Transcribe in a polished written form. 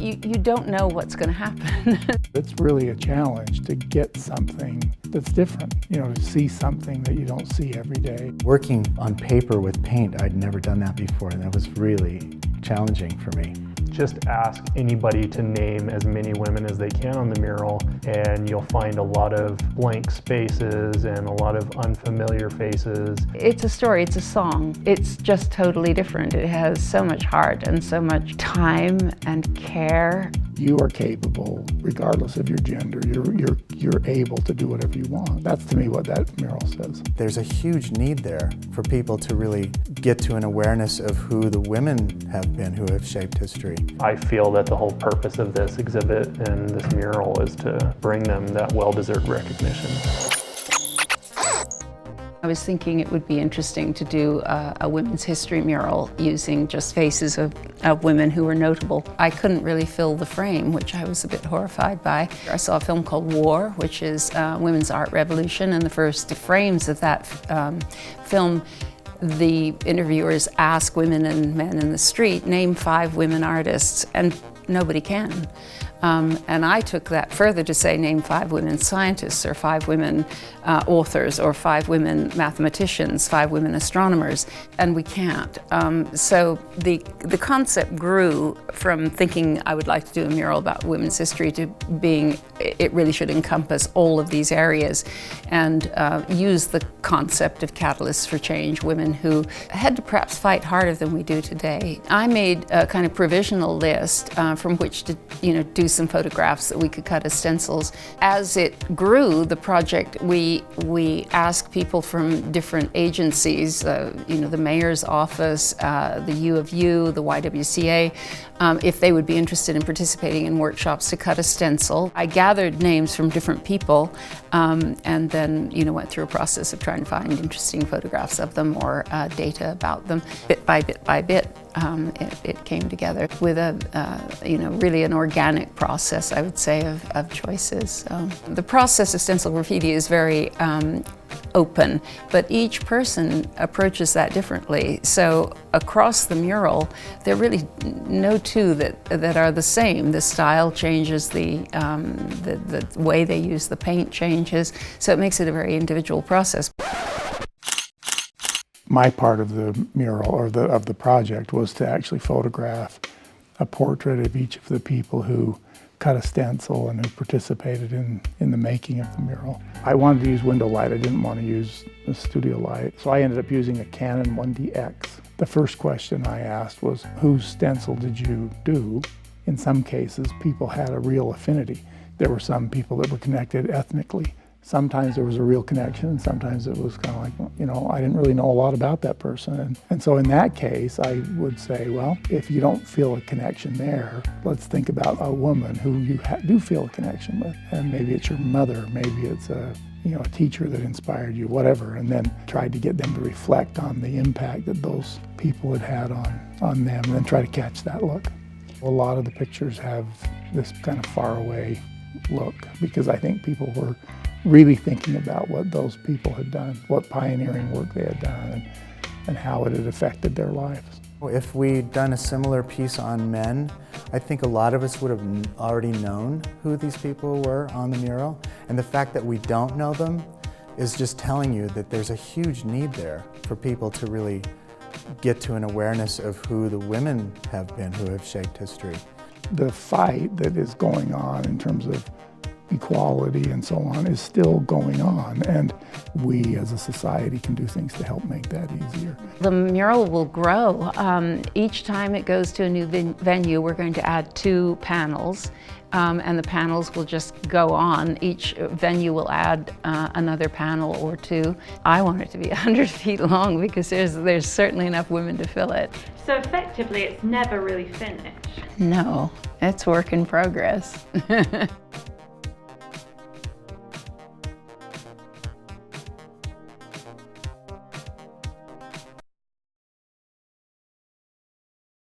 you don't know what's going to happen. It's really a challenge to get something that's different, to see something that you don't see every day. Working on paper with paint, I'd never done that before, and that was really challenging for me. Just ask anybody to name as many women as they can on the mural, and you'll find a lot of blank spaces and a lot of unfamiliar faces. It's a story, it's a song. It's just totally different. It has so much heart and so much time and care. You are capable, regardless of your gender. You're able to do whatever you want. That's to me what that mural says. There's a huge need there for people to really get to an awareness of who the women have been who have shaped history. I feel that the whole purpose of this exhibit and this mural is to bring them that well-deserved recognition. I was thinking it would be interesting to do a women's history mural using just faces of women who were notable. I couldn't really fill the frame, which I was a bit horrified by. I saw a film called War, which is women's art revolution, and the first frames of that film, the interviewers ask women and men in the street, name 5 women artists, and nobody can. And I took that further to say, name 5 women scientists, or 5 women authors, or 5 women mathematicians, 5 women astronomers, and we can't. So the concept grew from thinking I would like to do a mural about women's history to being, it really should encompass all of these areas and use the concept of catalysts for change, women who had to perhaps fight harder than we do today. I made a kind of provisional list from which to do some photographs that we could cut as stencils. As it grew, the project, we asked people from different agencies, the mayor's office, the U of U, the YWCA, if they would be interested in participating in workshops to cut a stencil. I gathered names from different people and then went through a process of trying to find interesting photographs of them or data about them. Bit by bit, it came together with a really an organic process, I would say, of choices. The process of stencil graffiti is very open, but each person approaches that differently. So across the mural, there are really no two that are the same. The style changes, the way they use the paint changes, so it makes it a very individual process. My part of the mural, or of the project, was to actually photograph a portrait of each of the people who cut a stencil and who participated in the making of the mural. I wanted to use window light. I didn't want to use the studio light, so I ended up using a Canon 1DX. The first question I asked was, whose stencil did you do? In some cases, people had a real affinity. There were some people that were connected ethnically. Sometimes there was a real connection, and sometimes it was kind of like, I didn't really know a lot about that person. And so in that case, I would say, well, if you don't feel a connection there, let's think about a woman who you do feel a connection with. And maybe it's your mother, maybe it's a teacher that inspired you, whatever, and then tried to get them to reflect on the impact that those people had on them, and then try to catch that look. A lot of the pictures have this kind of faraway look, because I think people were really thinking about what those people had done, what pioneering work they had done, and how it had affected their lives. If we'd done a similar piece on men, I think a lot of us would have already known who these people were on the mural. And the fact that we don't know them is just telling you that there's a huge need there for people to really get to an awareness of who the women have been who have shaped history. The fight that is going on in terms of equality and so on is still going on, and we as a society can do things to help make that easier. The mural will grow. Each time it goes to a new venue, we're going to add 2 panels, and the panels will just go on. Each venue will add another panel or 2. I want it to be 100 feet long because there's certainly enough women to fill it. So effectively, it's never really finished? No, it's work in progress.